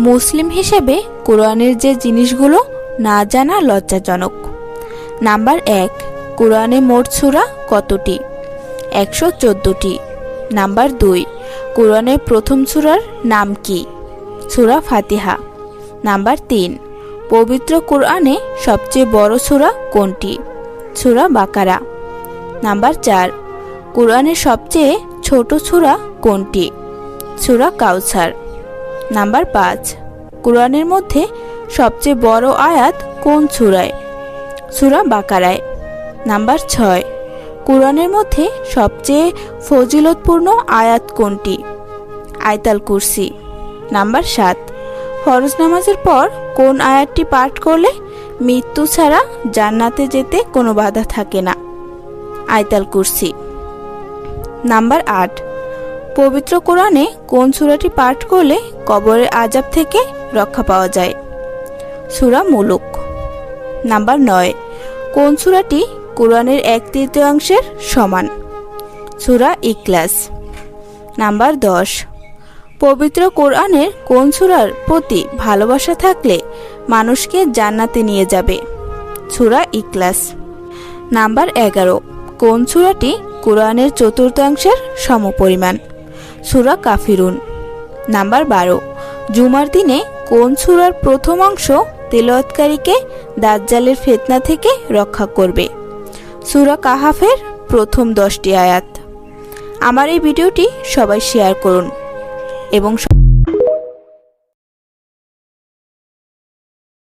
মুসলিম হিসেবে কোরআনের যে জিনিসগুলো না জানা লজ্জাজনক। নাম্বার 1, কোরআনে মোট সূরা কতটি? 114টি। নাম্বার 2, কোরআনের প্রথম সূরার নাম কি? সূরা ফাতিহা। নাম্বার 3, পবিত্র কোরআনে সবচেয়ে বড় সূরা কোনটি? সূরা বাকারা। নাম্বার 4, কোরআনের সবচেয়ে ছোট সূরা কোনটি? সূরা কাউসার। নাম্বার 5, কোরআনের মধ্যে সবচেয়ে বড় আয়াত কোন সূরায়? সূরা বাকারায়। নাম্বার 6, কোরআনের মধ্যে সবচেয়ে ফজিলতপূর্ণ আয়াত কোনটি? আয়াতুল কুরসি। নাম্বার 7, ফরজ নামাজের পর কোন আয়াতটি পাঠ করলে মৃত্যু ছাড়া জান্নাতে যেতে কোনো বাধা থাকে না? আয়াতুল কুরসি। নাম্বার 8, পবিত্র কোরআনে কোন সূরাটি পাঠ করলে কবরের আযাব থেকে রক্ষা পাওয়া যায়? সূরা মুলুক। নাম্বার 9, কোন সূরাটি কোরআনের 1/3 সমান? সূরা ইখলাস। নাম্বার 10, পবিত্র কোরআনের কোন সূরার প্রতি ভালোবাসা থাকলে মানুষকে জান্নাতে নিয়ে যাবে? সূরা ইখলাস। নাম্বার 11, কোন সূরাটি কোরআনের 1/4 সমপরিমাণ? সূরা কাফিরুন। নাম্বার 12, জুমার দিনে কোন সূরার প্রথম অংশ তিলাওয়াতকারীকে দাজ্জালের ফিতনা থেকে রক্ষা করবে? সূরা কাহাফের প্রথম 10টি আয়াত। আমার এই ভিডিওটি সবাই শেয়ার করুন এবং